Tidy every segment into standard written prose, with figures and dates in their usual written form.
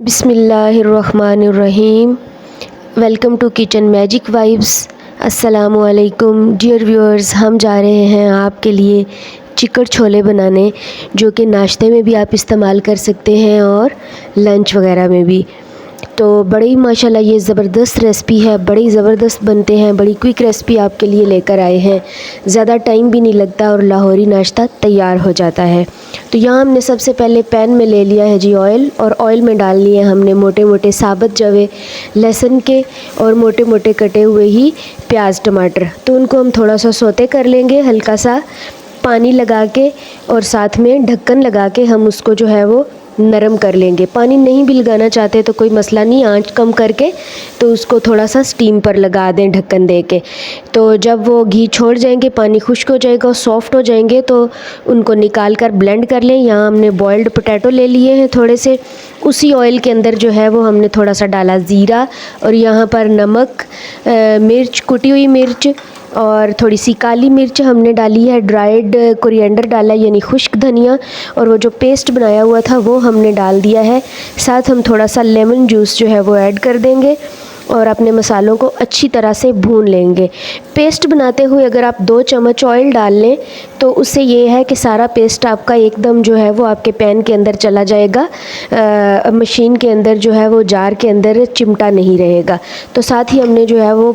बिस्मिल्लाहिर्रहमानिर्रहीम। Welcome to kitchen magic vibes. अस्सलामुअलैकुम dear viewers, हम जा रहे हैं आपके लिए चिकन छोले बनाने, जो कि नाश्ते में भी आप इस्तेमाल कर सकते हैं और लंच वगैरह में भी। तो बड़ी माशाल्लाह ये ज़बरदस्त रेसिपी है, बड़ी ज़बरदस्त बनते हैं, बड़ी क्विक रेसिपी आपके लिए लेकर आए हैं। ज़्यादा टाइम भी नहीं लगता और लाहौरी नाश्ता तैयार हो जाता है। तो यहाँ हमने सबसे पहले पैन में ले लिया है जी ऑयल, और ऑयल में डाल लिए हमने मोटे मोटे साबुत जवे लहसुन के और मोटे मोटे कटे हुए ही प्याज टमाटर। तो उनको हम थोड़ा सा सौते कर लेंगे, हल्का सा पानी लगा के, और साथ में ढक्कन लगा के हम उसको जो है वो नरम कर लेंगे। पानी नहीं भी लगाना चाहते तो कोई मसला नहीं, आंच कम करके तो उसको थोड़ा सा स्टीम पर लगा दें ढक्कन दे के। तो जब वो घी छोड़ जाएंगे, पानी खुश्क हो जाएगा और सॉफ्ट हो जाएंगे, तो उनको निकाल कर ब्लेंड कर लें। यहाँ हमने बॉइल्ड पोटैटो ले लिए हैं थोड़े से, उसी ऑयल के अंदर जो है वो हमने थोड़ा सा डाला ज़ीरा, और यहाँ पर नमक, मिर्च, कुटी हुई मिर्च और थोड़ी सी काली मिर्च हमने डाली है, ड्राइड कोरिएंडर डाला है यानी खुश्क धनिया, और वो जो पेस्ट बनाया हुआ था वो हमने डाल दिया है। साथ हम थोड़ा सा लेमन जूस जो है वो ऐड कर देंगे और अपने मसालों को अच्छी तरह से भून लेंगे। पेस्ट बनाते हुए अगर आप 2 चम्मच ऑयल डाल लें तो उससे ये है कि सारा पेस्ट आपका एकदम जो है वो आपके पैन के अंदर चला जाएगा, मशीन के अंदर जो है वो जार के अंदर चिमटा नहीं रहेगा। तो साथ ही हमने जो है वो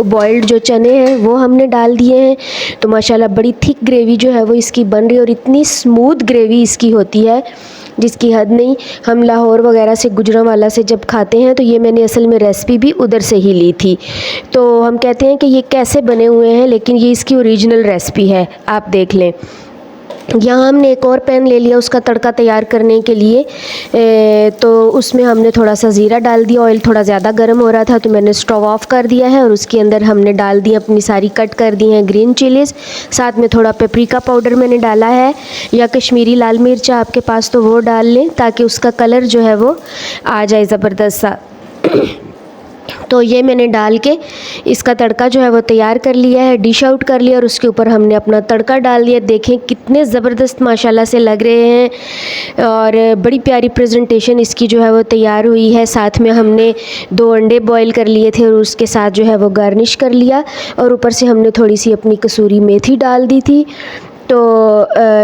बॉइल्ड जो चने हैं वो हमने डाल दिए हैं। तो माशाल्लाह बड़ी थिक ग्रेवी जो है वो इसकी बन रही है, और इतनी स्मूथ ग्रेवी इसकी होती है जिसकी हद नहीं। हम लाहौर वगैरह से, गुजरांवाला से जब खाते हैं तो ये मैंने असल में रेसिपी भी उधर से ही ली थी। तो हम कहते हैं कि ये कैसे बने हुए हैं, लेकिन ये इसकी ओरिजिनल रेसिपी है, आप देख लें। यहाँ हमने एक और पैन ले लिया उसका तड़का तैयार करने के लिए। तो उसमें हमने थोड़ा सा ज़ीरा डाल दिया। ऑयल थोड़ा ज़्यादा गर्म हो रहा था तो मैंने स्टोव ऑफ कर दिया है, और उसके अंदर हमने डाल दी अपनी सारी कट कर दी हैं ग्रीन चिलीज़। साथ में थोड़ा पेपरिका पाउडर मैंने डाला है, या कश्मीरी लाल मिर्च आपके पास तो वो डाल लें, ताकि उसका कलर जो है वो आ जाए ज़बरदस्त सा। तो ये मैंने डाल के इसका तड़का जो है वो तैयार कर लिया है, डिश आउट कर लिया, और उसके ऊपर हमने अपना तड़का डाल दिया। देखें कितने ज़बरदस्त माशाल्लाह से लग रहे हैं, और बड़ी प्यारी प्रेजेंटेशन इसकी जो है वो तैयार हुई है। साथ में हमने 2 अंडे बॉईल कर लिए थे और उसके साथ जो है वो गार्निश कर लिया, और ऊपर से हमने थोड़ी सी अपनी कसूरी मेथी डाल दी थी। तो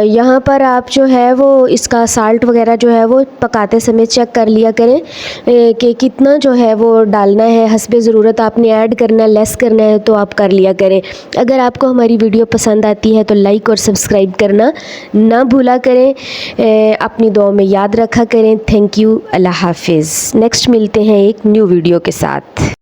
यहाँ पर आप जो है वो इसका साल्ट वगैरह जो है वो पकाते समय चेक कर लिया करें कि कितना जो है वो डालना है, हस्बे ज़रूरत आपने ऐड करना है, लेस करना है तो आप कर लिया करें। अगर आपको हमारी वीडियो पसंद आती है तो लाइक और सब्सक्राइब करना ना भूला करें। अपनी दुआ में याद रखा करें। थैंक यू, अल्लाह हाफिज़। नेक्स्ट मिलते हैं एक न्यू वीडियो के साथ।